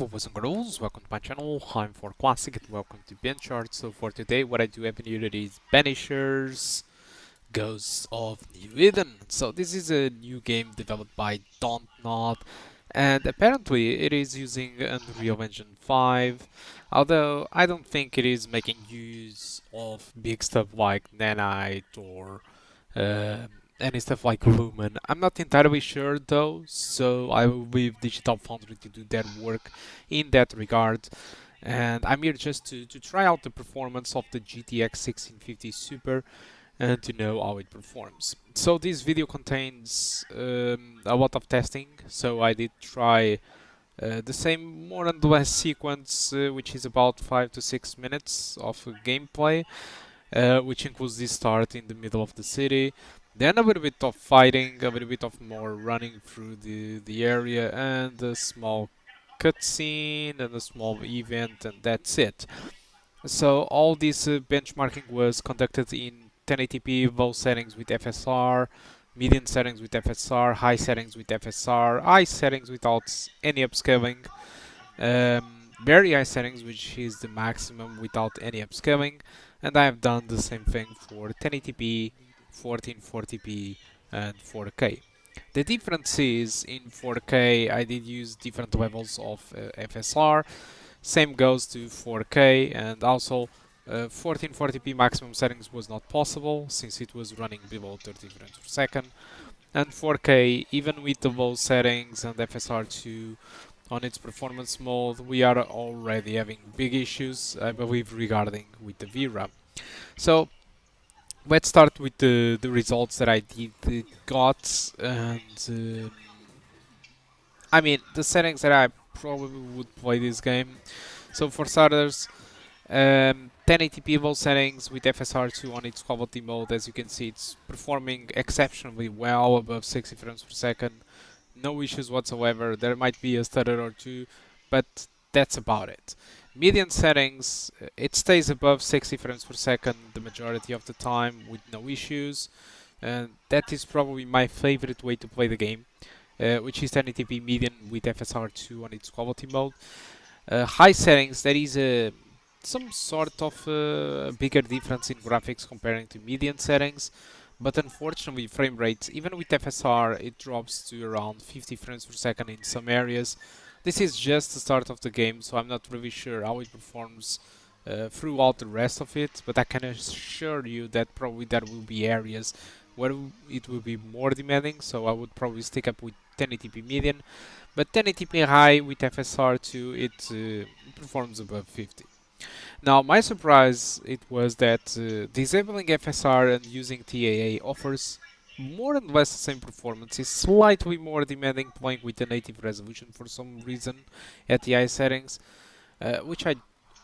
Hello boys and girls, welcome to my channel. I'm for Classic and welcome to BenchART. So for today what I do have in here is Banishers Ghosts of New Eden. So this is a new game developed by Dontnod and apparently it is using Unreal Engine 5, although I don't think it is making use of big stuff like Nanite or um any stuff like Lumen. I'm not entirely sure though, so I will leave Digital Foundry to do their work in that regard. And I'm here just to try out the performance of the GTX 1650 Super and to know how it performs. So this video contains a lot of testing, so I did try the same more and less sequence, which is about 5 to 6 minutes of gameplay, which includes this start in the middle of the city, then a little bit of fighting, a little bit of more running through the area, and a small cutscene and a small event, and that's it. So all this benchmarking was conducted in 1080p, low settings with FSR, medium settings with FSR, high settings with FSR, high settings without any upscaling, very high settings, which is the maximum without any upscaling, and I have done the same thing for 1080p, 1440p, and 4K. The difference is in 4K I did use different levels of FSR, same goes to 4K, and also 1440p maximum settings was not possible since it was running below 30 frames per second, and 4K even with the low settings and FSR2 on its performance mode, we are already having big issues, I believe, regarding with the VRAM. So let's start with the results that I did got, and I mean the settings that I probably would play this game. So for starters, 1080p low settings with FSR2 on its quality mode. As you can see, it's performing exceptionally well above 60 frames per second. No issues whatsoever. There might be a stutter or two, but that's about it. Median settings, it stays above 60 frames per second the majority of the time with no issues, and that is probably my favorite way to play the game, which is 1080p median with FSR2 on its quality mode. High settings, there is some sort of bigger difference in graphics comparing to median settings, but unfortunately frame rates, even with FSR, it drops to around 50 frames per second in some areas. This is just the start of the game, so I'm not really sure how it performs throughout the rest of it, but I can assure you that probably there will be areas where it will be more demanding, so I would probably stick up with 1080p median, but 1080p high with FSR2 it performs above 50. Now my surprise it was that disabling FSR and using TAA offers more or less the same performance. It's slightly more demanding playing with the native resolution for some reason at the high settings, which I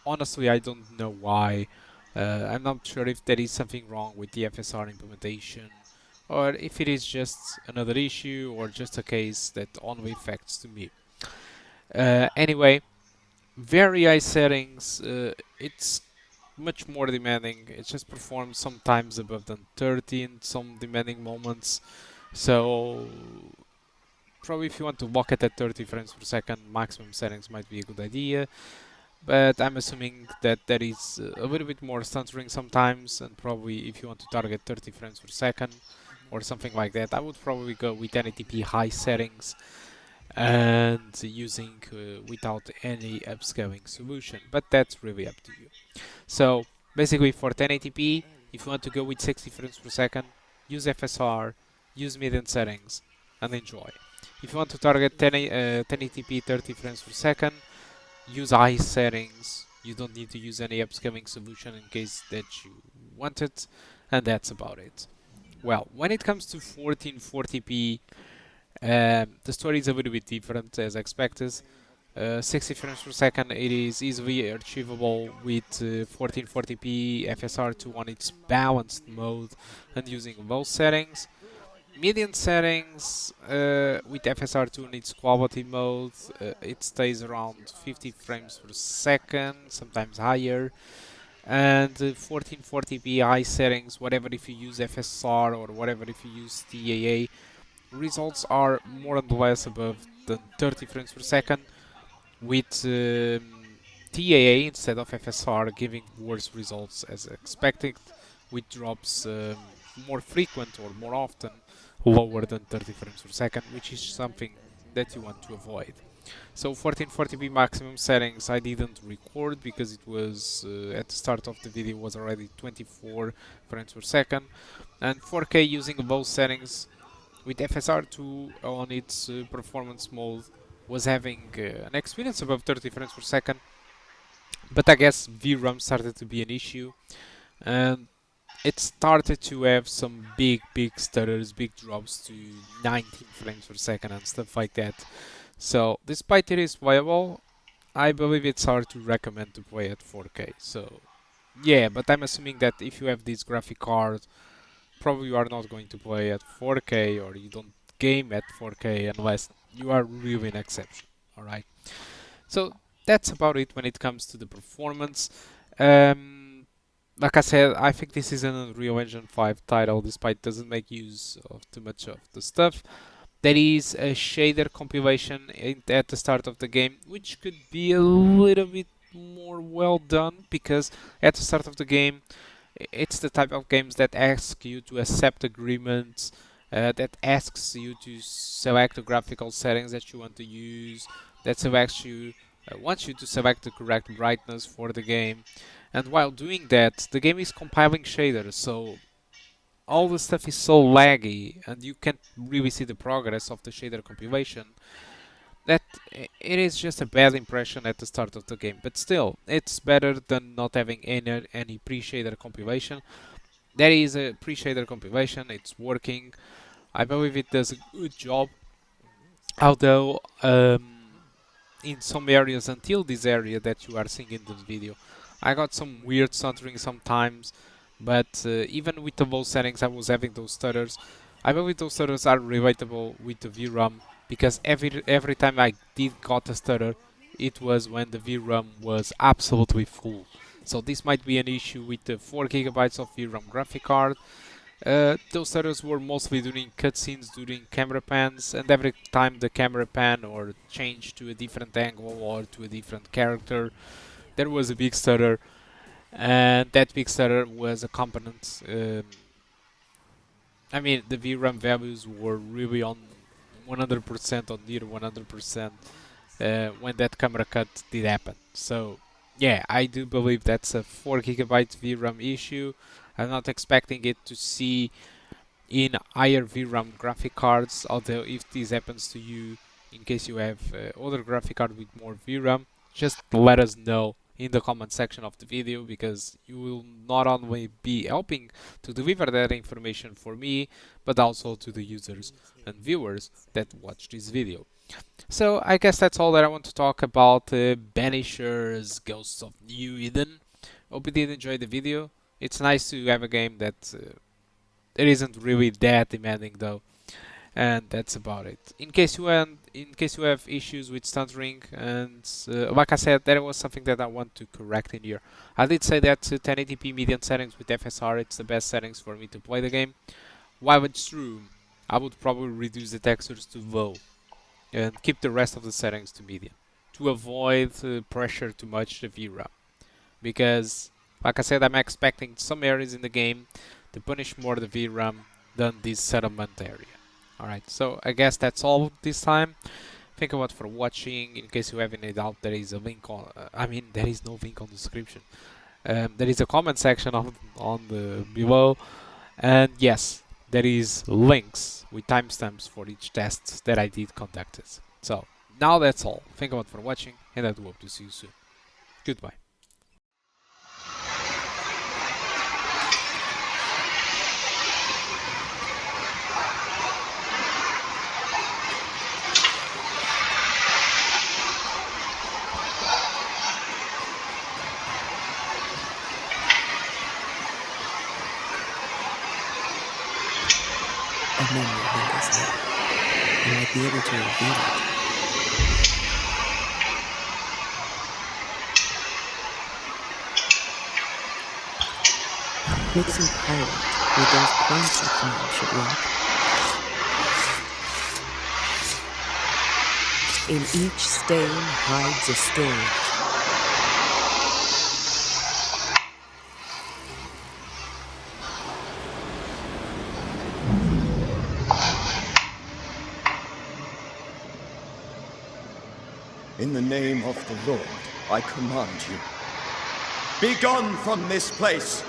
honestly I don't know why. I'm not sure if there is something wrong with the FSR implementation, or if it is just another issue or just a case that only affects to me. Anyway, very high settings, it's much more demanding. It just performs sometimes above than 30 in some demanding moments. So probably if you want to walk at 30 frames per second, maximum settings might be a good idea. But I'm assuming that there is a little bit more stuttering sometimes, and probably if you want to target 30 frames per second or something like that, I would probably go with 1080p high settings and using without any upscaling solution, but that's really up to you. So basically for 1080p, if you want to go with 60 frames per second, use FSR, use median settings, and enjoy. If you want to target 1080p 30 frames per second, use high settings. You don't need to use any upscaling solution in case that you want it, and that's about it. Well, when it comes to 1440p, the story is a little bit different as expected. 60 frames per second, it is easily achievable with 1440p FSR2 on its balanced mode and using low settings. Median settings with FSR2 in its quality mode, it stays around 50 frames per second, sometimes higher. And 1440p high settings, whatever if you use FSR or whatever if you use TAA, results are more and less above than 30 frames per second, with TAA instead of FSR giving worse results as expected, with drops more frequent or more often lower than 30 frames per second, which is something that you want to avoid. So 1440p maximum settings I didn't record because it was at the start of the video was already 24 frames per second, and 4K using those settings with FSR2 on its performance mode was having an experience above 30 frames per second, but I guess VRAM started to be an issue, and it started to have some big stutters, big drops to 19 frames per second and stuff like that. So despite it is playable, I believe it's hard to recommend to play at 4K. So yeah, but I'm assuming that if you have this graphic card, probably you are not going to play at 4K or you don't game at 4K unless you are really an exception. Alright, so that's about it when it comes to the performance. Like I said, I think this is an Unreal Engine 5 title, despite it doesn't make use of too much of the stuff. There is a shader compilation at the start of the game, which could be a little bit more well done, because at the start of the game, it's the type of games that ask you to accept agreements, that asks you to select the graphical settings that you want to use, that selects you, wants you to select the correct brightness for the game, and while doing that, the game is compiling shaders, so all the stuff is so laggy, and you can't really see the progress of the shader compilation, that it is just a bad impression at the start of the game. But still, it's better than not having any pre-shader compilation. There is a pre-shader compilation, it's working. I believe it does a good job, although in some areas, until this area that you are seeing in this video, I got some weird stuttering sometimes, but even with the low settings I was having those stutters. I believe those stutters are relatable with the VRAM, because every time I did got a stutter, it was when the VRAM was absolutely full. So this might be an issue with the 4 gigabytes of VRAM graphic card. Those stutters were mostly during cutscenes, during camera pans, and every time the camera pan or changed to a different angle or to a different character, there was a big stutter, and that big stutter was a component. I mean, the VRAM values were really on 100% or near 100% when that camera cut did happen. So yeah, I do believe that's a 4 gigabyte VRAM issue. I'm not expecting it to see in higher VRAM graphic cards, although if this happens to you, in case you have other graphic card with more VRAM, just let us know in the comment section of the video, because you will not only be helping to deliver that information for me, but also to the users and viewers that watch this video. So I guess that's all that I want to talk about Banishers Ghosts of New Eden. Hope you did enjoy the video. It's nice to have a game that it isn't really that demanding though, and that's about it. In case you have issues with stuttering, and like I said, that was something that I want to correct in here. I did say that 1080p median settings with FSR, it's the best settings for me to play the game. While it's true, I would probably reduce the textures to low and keep the rest of the settings to medium to avoid pressure too much the VRAM, because like I said, I'm expecting some areas in the game to punish more the VRAM than this settlement area. Alright, so I guess that's all this time. Thank you a lot for watching. In case you have any doubt, there is a link on, there is no link on the description. There is a comment section on the below, and yes, there is links with timestamps for each test that I did conducted. So now that's all. Thank you a lot for watching, and I do hope to see you soon. Goodbye. A memory lingers there. You might be able to reveal it. Mixing pirate with those points I found should work. In each stain hides a story. In the name of the Lord, I command you. Be gone from this place!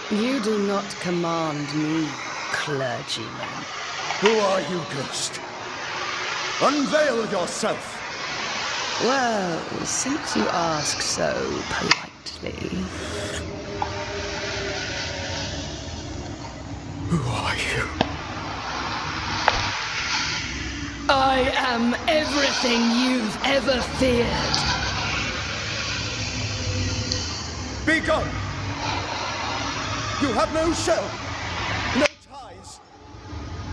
You do not command me, clergyman. Who are you, ghost? Unveil yourself! Well, since you ask so politely... Who are you? I am everything you've ever feared. Be gone! You have no shell, no ties,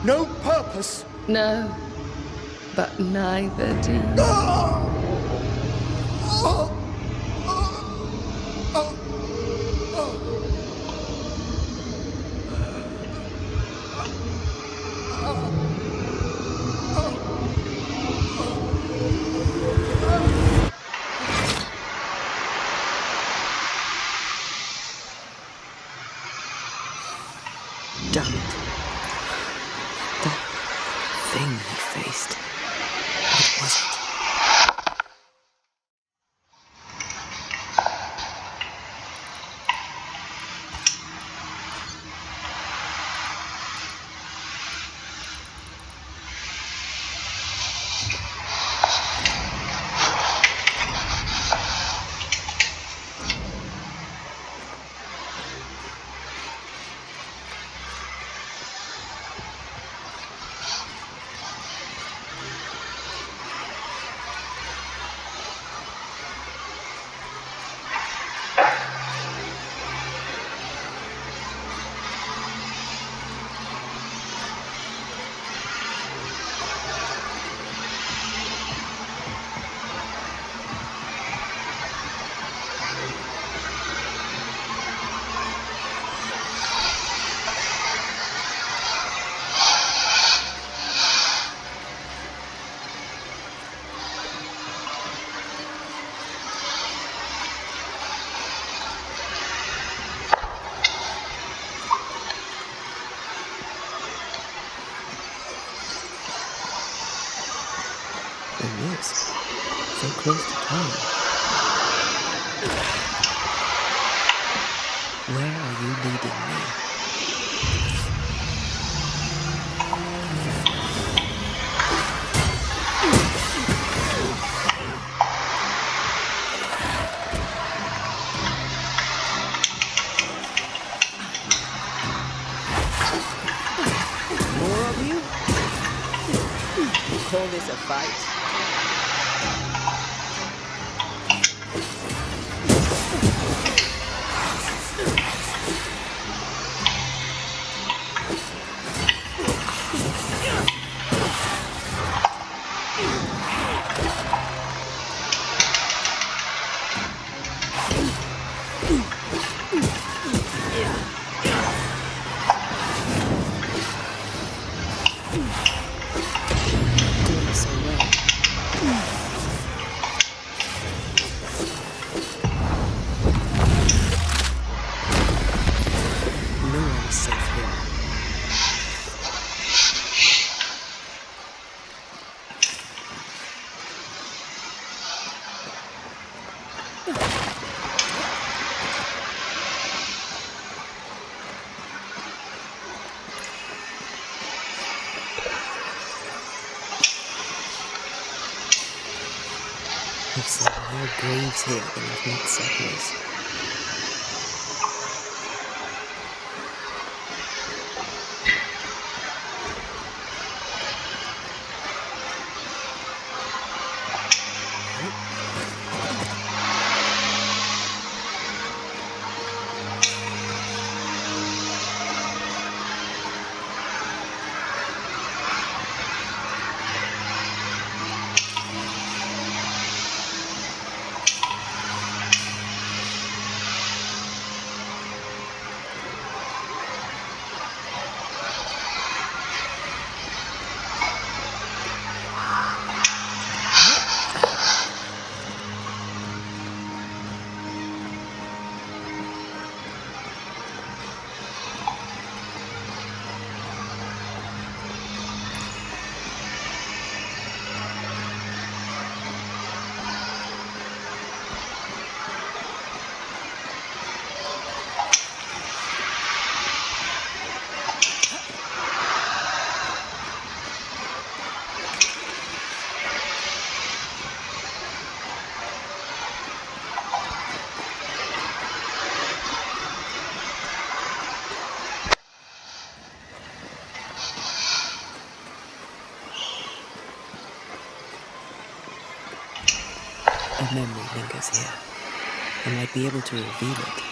no purpose. No, but neither do you. Damn it. That thing he faced. What was it? A wisp. So close to town. Where are you leading me? More of you? You call this a fight? Doing so well. No one is safe here. I've seen more graves here than I've met settlers. A memory lingers here. I might be able to reveal it.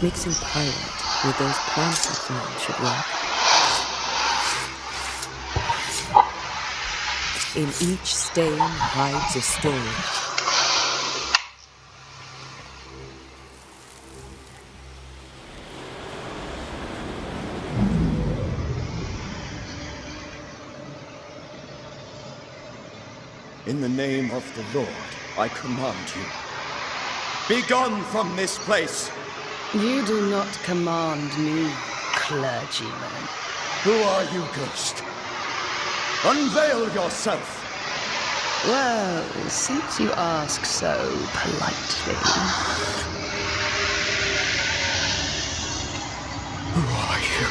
Mixing pyrite with those plants I found should work. In each stain hides a story. In the name of the Lord, I command you. Be gone from this place! You do not command me, clergyman. Who are you, ghost? Unveil yourself! Well, since you ask so politely. Who are you?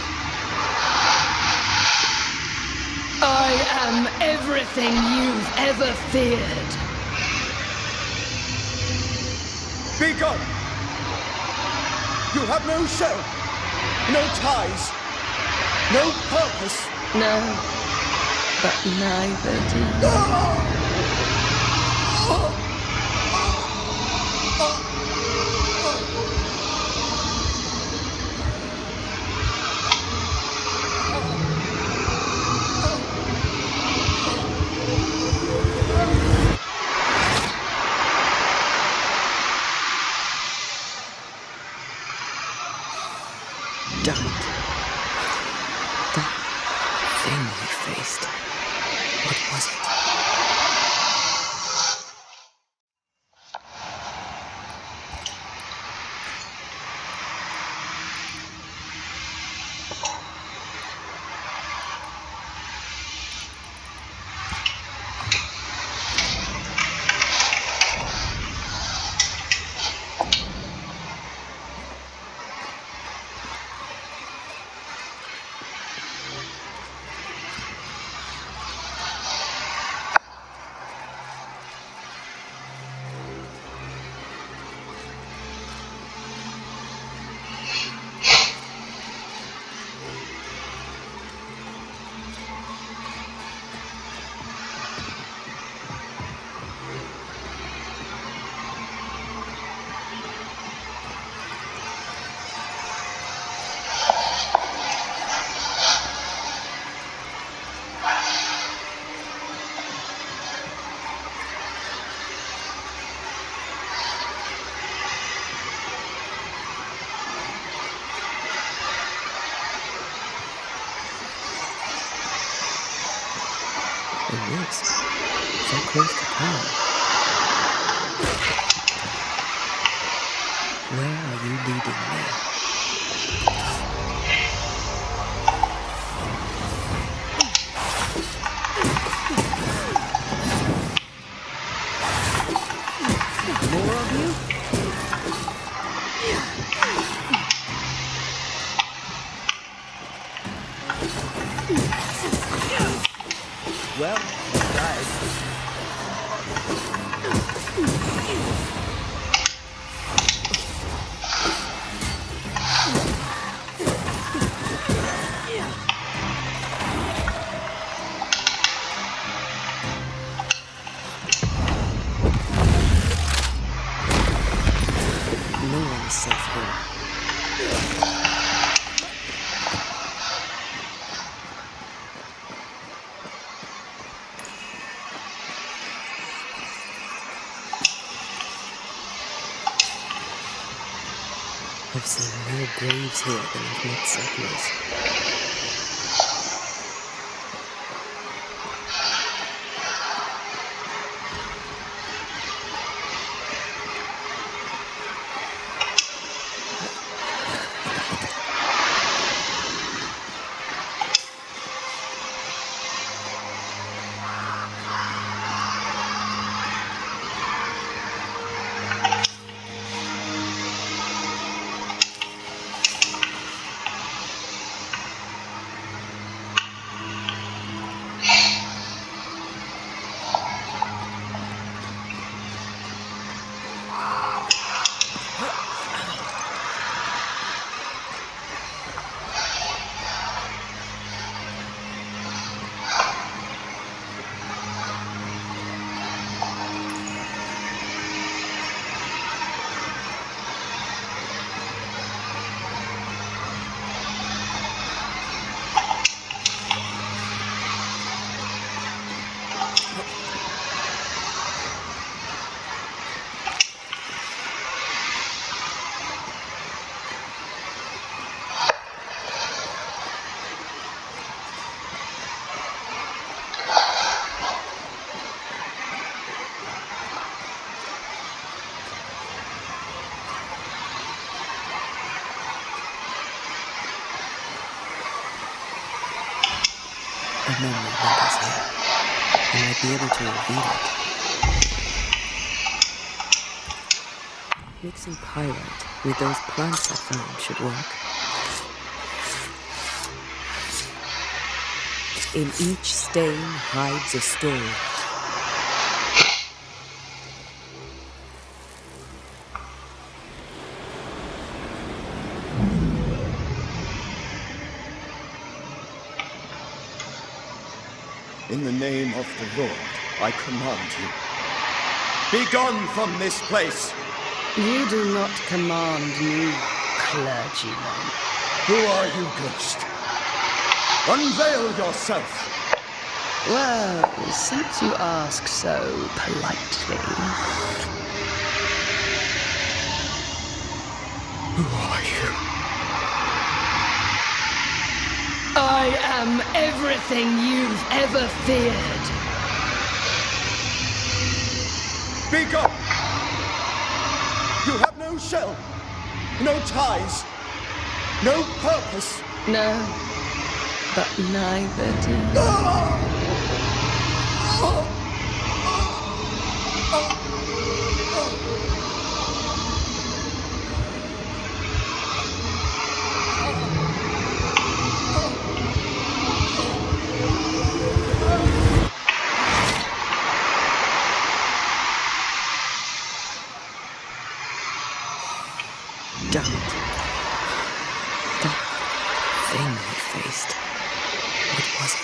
I am everything you've ever feared. Be gone! You have no shell, no ties, no purpose. No, but neither do you. Damn it. That thing he faced. What was it? A wisp. So close to town. Where are you leading me? More of you? Well, died. No one is safe here. I've seen more graves here than I've met settlers. memory lingers here. I might be able to reveal it. Mixing pyrite with those plants I found should work. In each stain hides a story. In the name of the Lord, I command you. Be gone from this place! You do not command me, clergyman. Who are you, ghost? Unveil yourself! Well, since you ask so politely. Who are you? I am everything you've ever feared. Be gone! You have no shell, no ties, no purpose. No, but neither do you. Damn it. That thing he faced. What was it?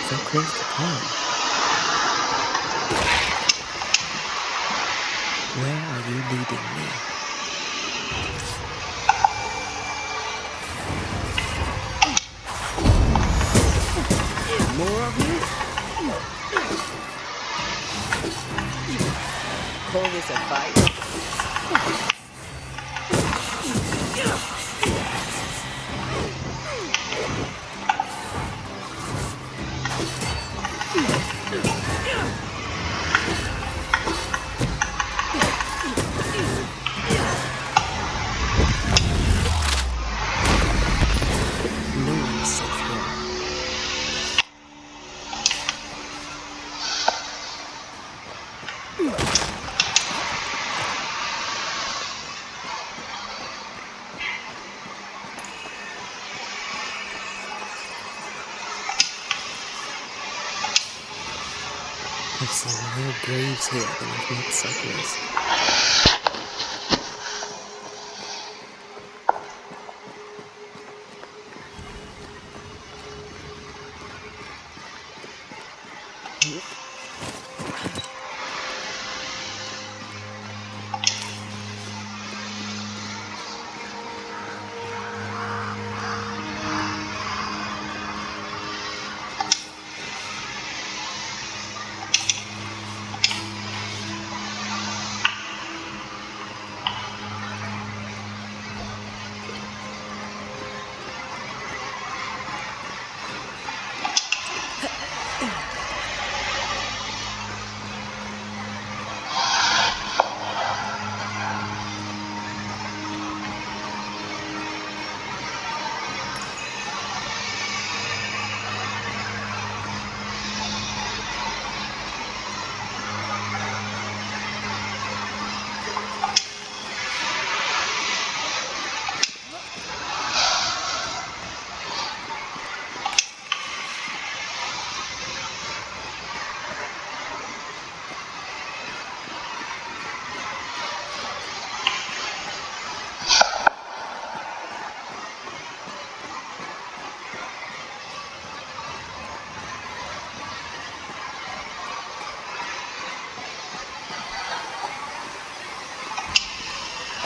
So close to home. Where are you leading me? More of you? Call this a fight? No one's safe here. I've seen more graves here than I've met settlers.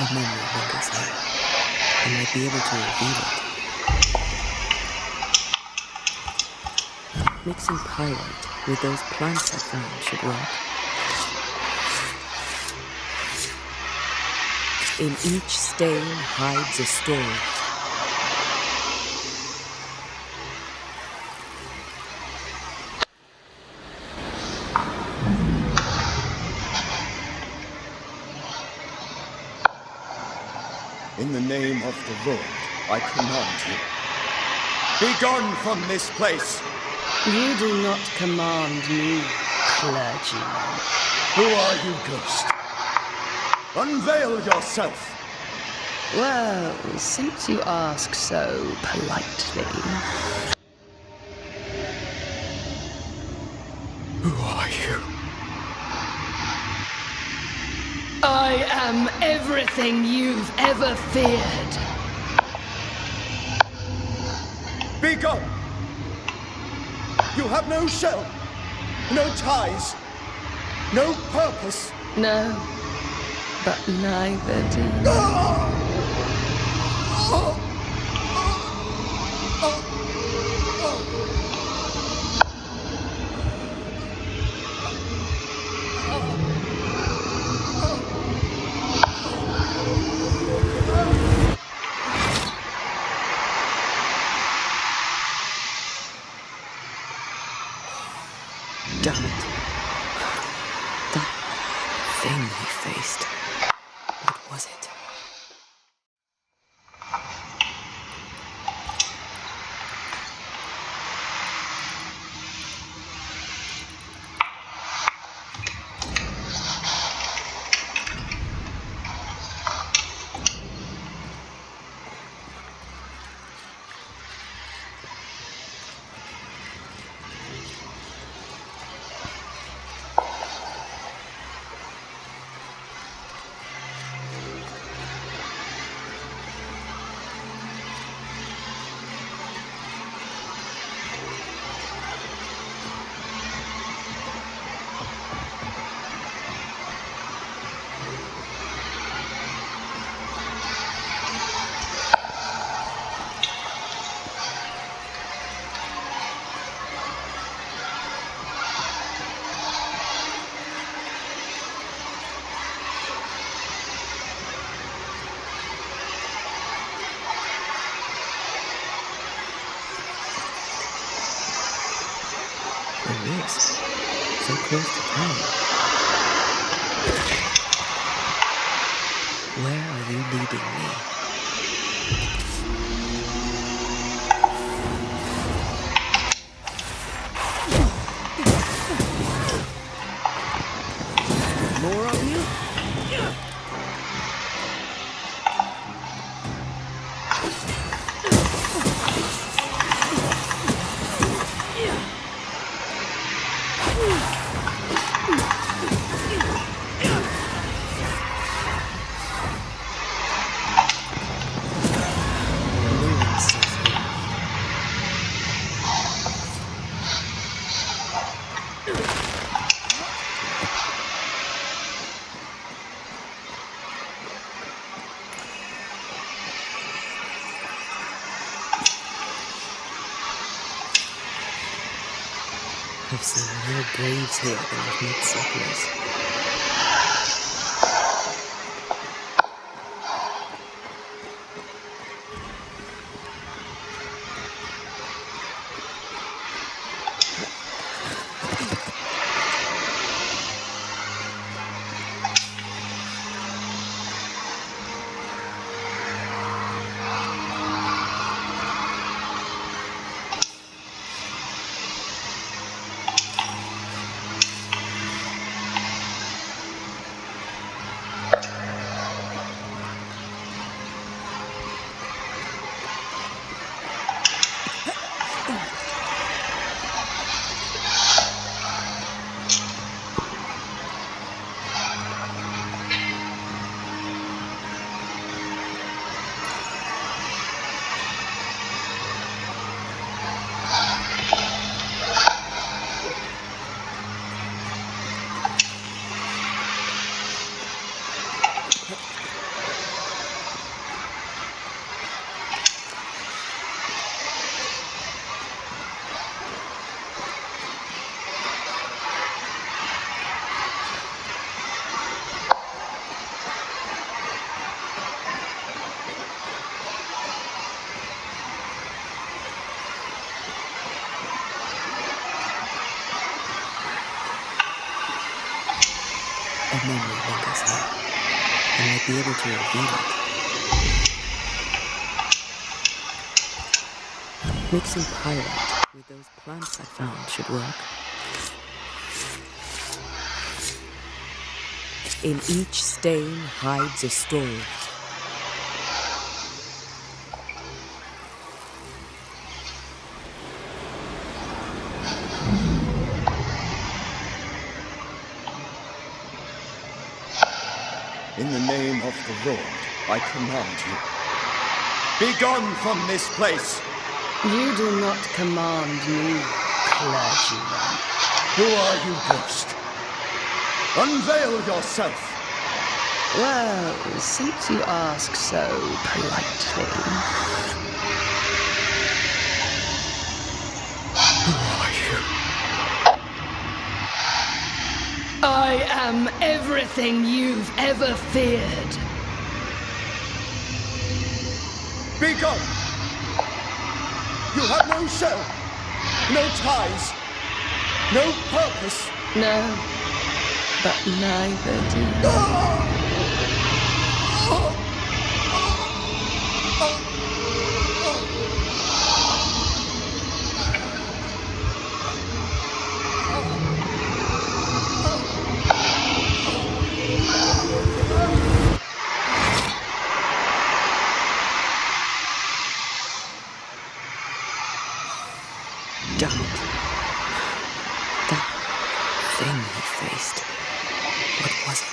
A memory lingers here. I might be able to reveal it. Mixing pyrite with those plants I found should work. In each stain hides a story. In the name of the Lord, I command you. Be gone from this place! You do not command me, clergyman. Who are you, ghost? Unveil yourself! Well, since you ask so politely. Who are you? I am everything you've ever feared. Be gone! You have no shell, no ties, no purpose. No, but neither do you. Damn it. That thing he faced. What was it? A wisp. So close to town. Where are you leading me? More of you? I've seen more graves here than I've met settlers. might be able to reveal it. Mixing pyrite with those plants I found should work. In each stain hides a story. In the name of the Lord, I command you. Begone from this place! You do not command me, clergyman. Who are you, ghost? Unveil yourself! Well, since you ask so politely. Who are you? I am everything you've ever feared. Begone! You have no shell, no ties, no purpose. No, but neither do you. Damn it. That thing he faced. What was it?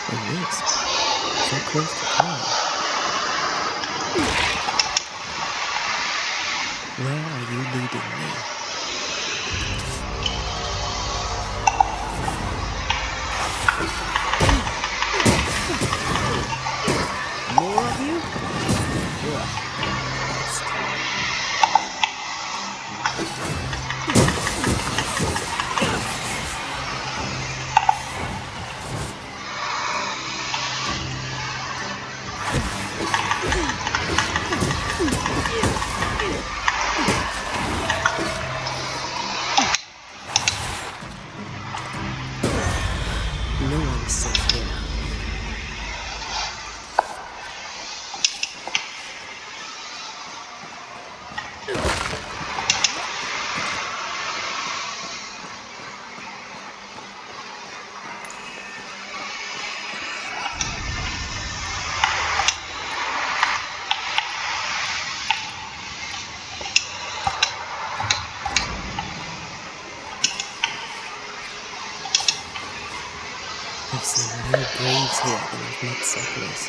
A wisp. So close to home. Where are you leading me? More of you? No one's safe here. I've seen more graves here than I've met settlers.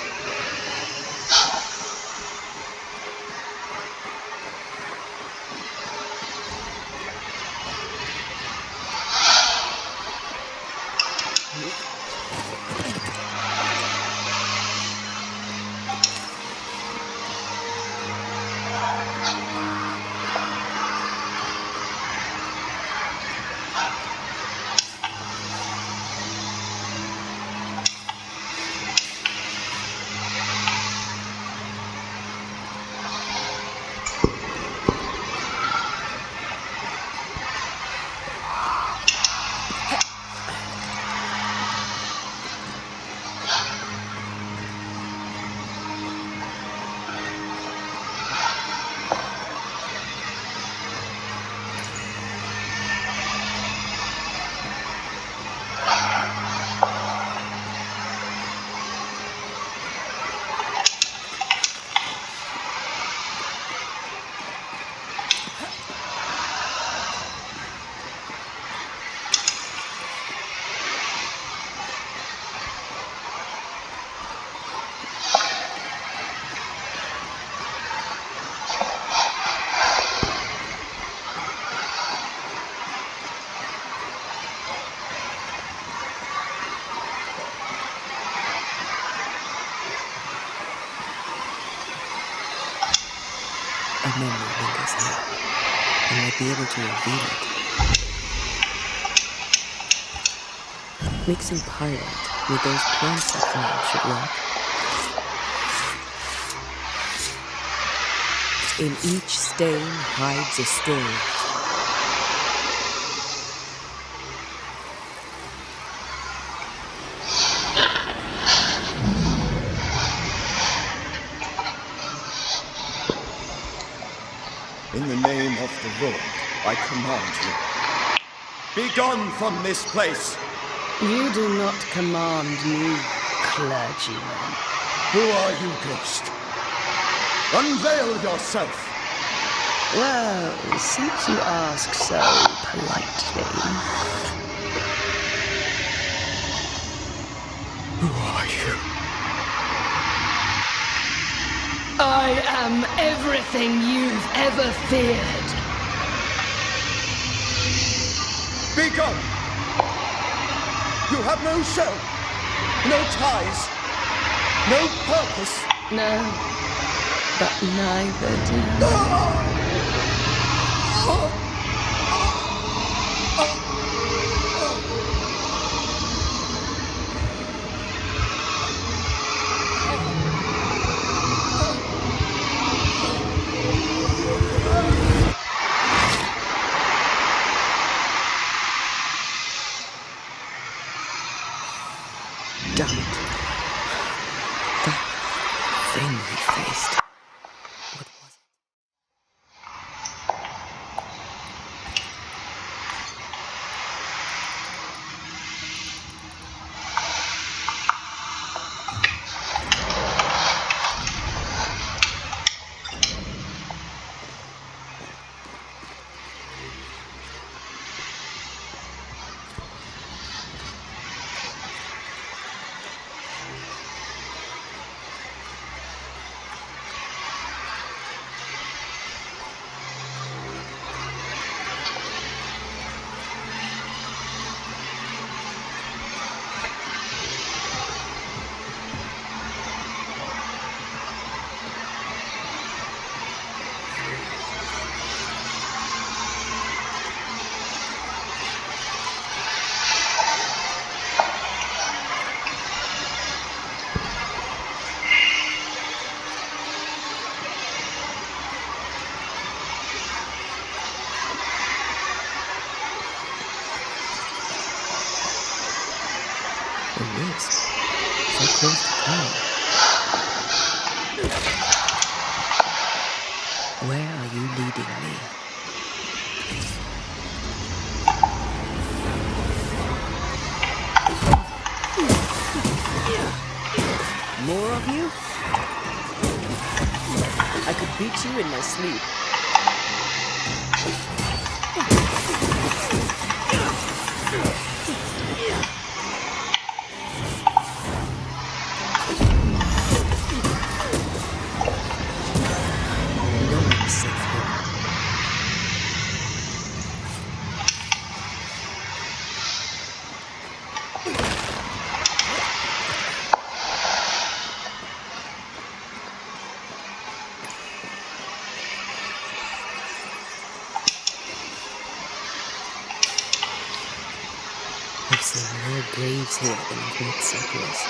memory lingers here. I might be able to reveal it. Mixing pyrite with those plants I found should work. In each stain hides a story. In the name of the Lord, I command you. Be gone from this place! You do not command me, clergyman. Who are you, ghost? Unveil yourself! Well, since you ask so politely. Who are you? I am everything you've ever feared. Be gone! You have no shell, no ties, no purpose. No, but neither do you. Damn it. That thing he faced. What was it? A mist. So close to town. Where are you leading me? More of you? I could beat you in my sleep. No one's safe here. I've seen more graves here than I've met settlers.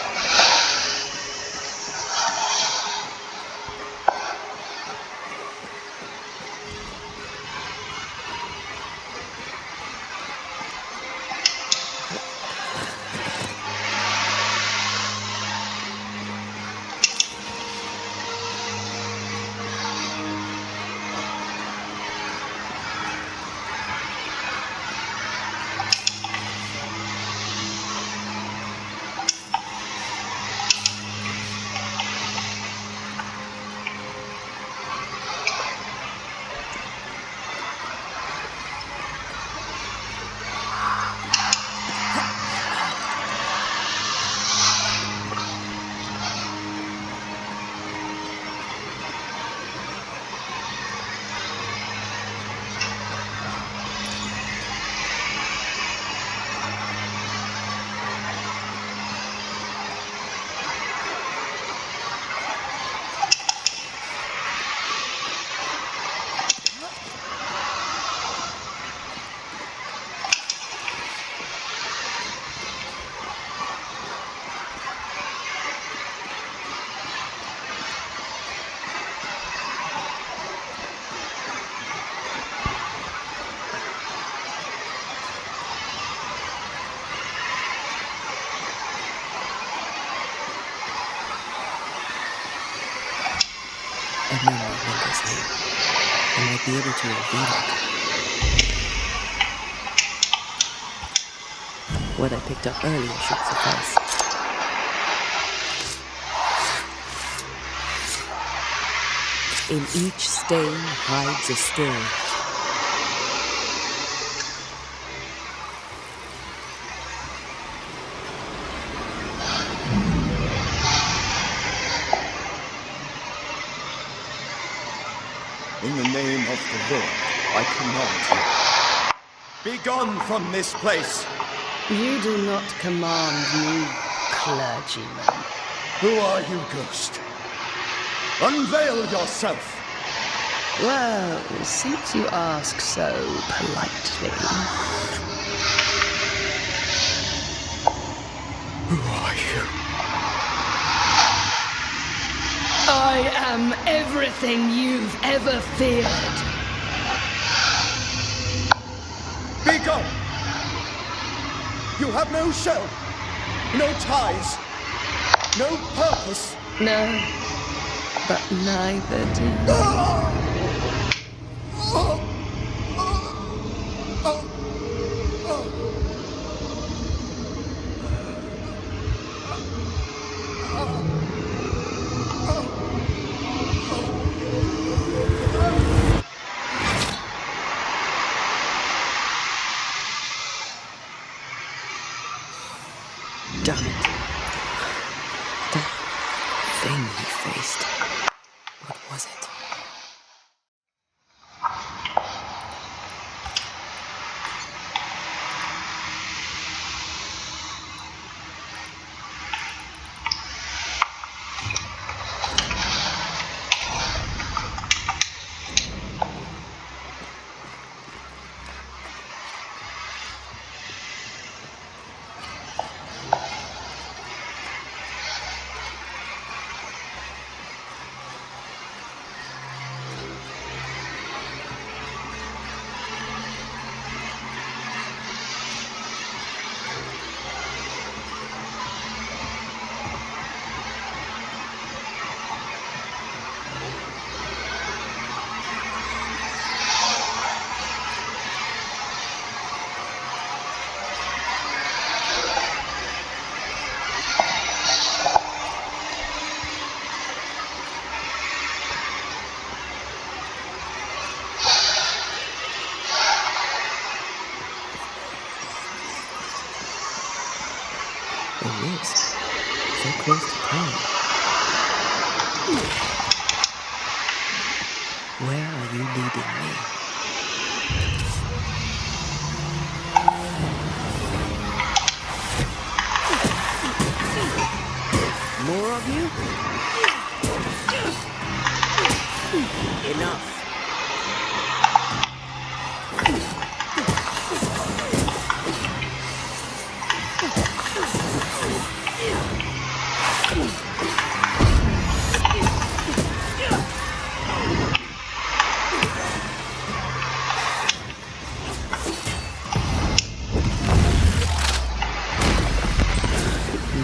be able to reveal it. What I picked up earlier should suffice. In each stain hides a story. In the name of the Lord, I command you. Be gone from this place! You do not command me, clergyman. Who are you, ghost? Unveil yourself! Well, since you ask so politely. Who are you? I am everything you've ever feared. Be gone! You have no shell, no ties, no purpose. No, but neither do you. Damn it. That thing he faced. What was it? It is. So close to town. Where are you leading me? More of you? Enough.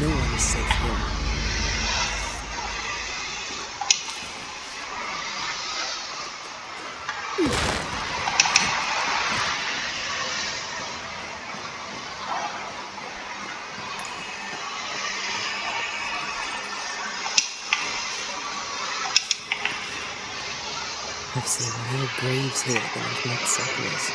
No one is safe here. I've seen more graves here than I've met settlers.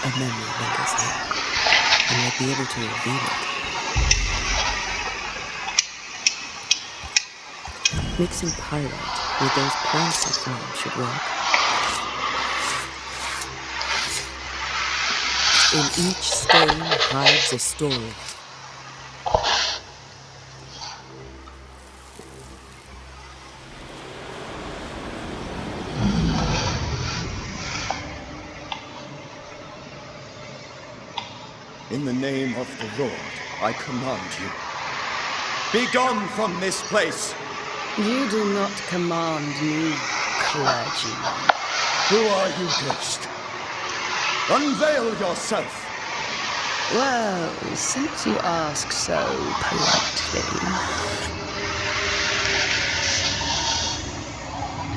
A memory lingers here. I might be able to reveal it. Mixing pyrite with those plants I found should work. In each stain hides a story. In the name of the Lord, I command you. Be gone from this place! You do not command me, clergyman. Who are you, ghost? Unveil yourself! Well, since you ask so politely.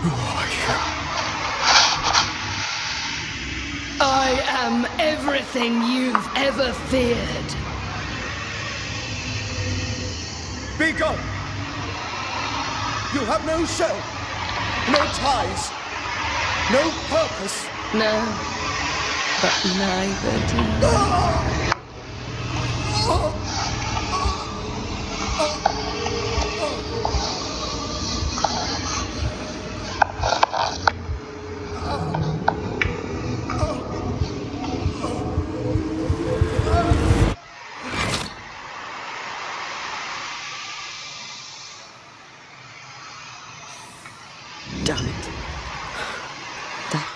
Who are you? I am everything you've ever feared. Be gone! You have no shell, no ties, no purpose. No, but neither do you. Damn it. That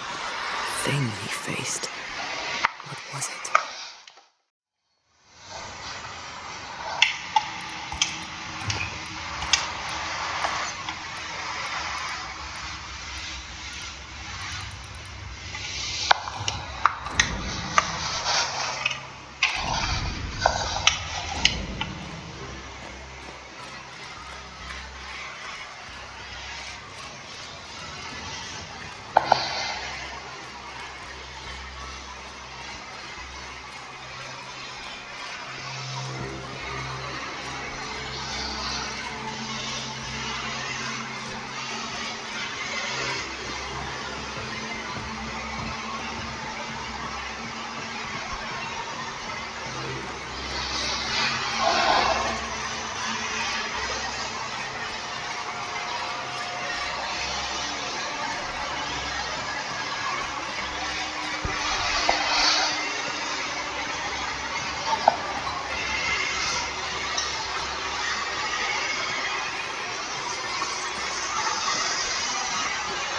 thing he faced. What was it?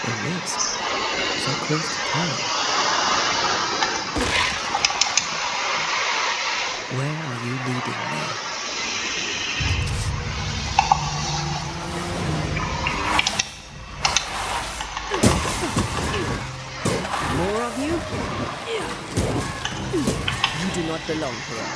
It is. So close to town. Where are you leading me? More of you? You do not belong here.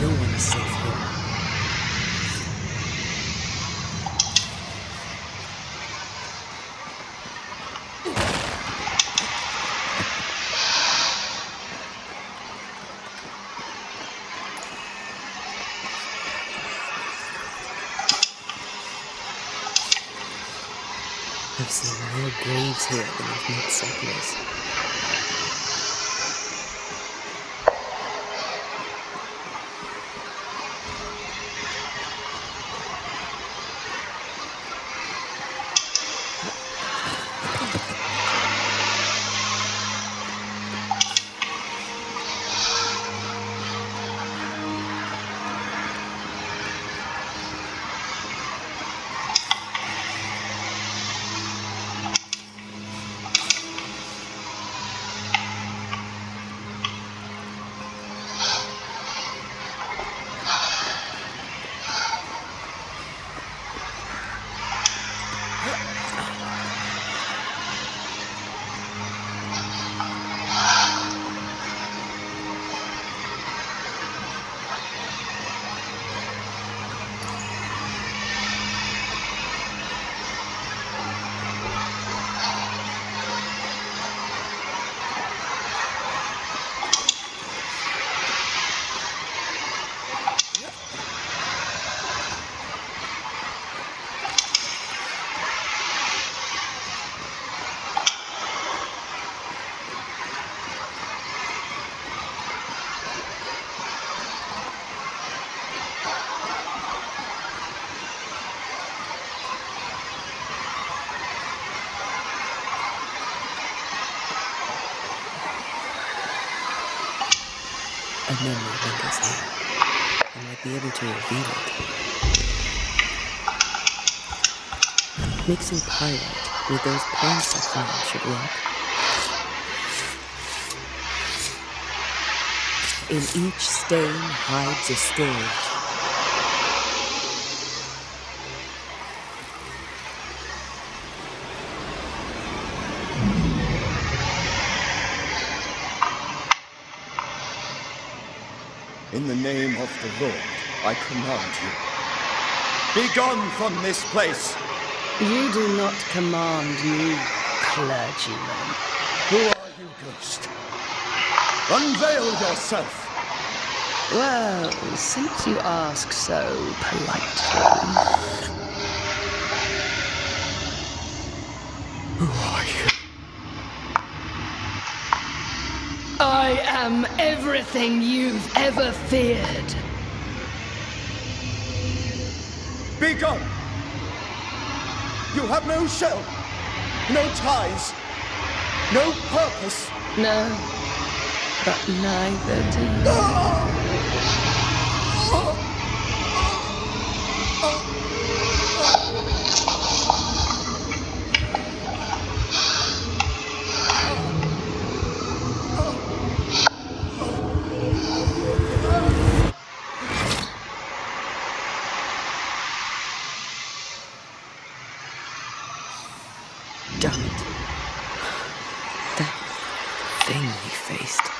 No one is safe here. I've seen more graves here than I've met settlers. memory lingers here. I might be able to reveal it. Mixing pyrite with those plants I found should work. In each stain hides a story. In the name of the Lord, I command you. Be gone from this place! You do not command me, clergyman. Who are you, ghost? Unveil yourself! Well, since you ask so politely. Who are you? I am everything you've ever feared. Be gone! You have no shell, no ties, no purpose. No, but neither do you. Damn it. That thing he faced.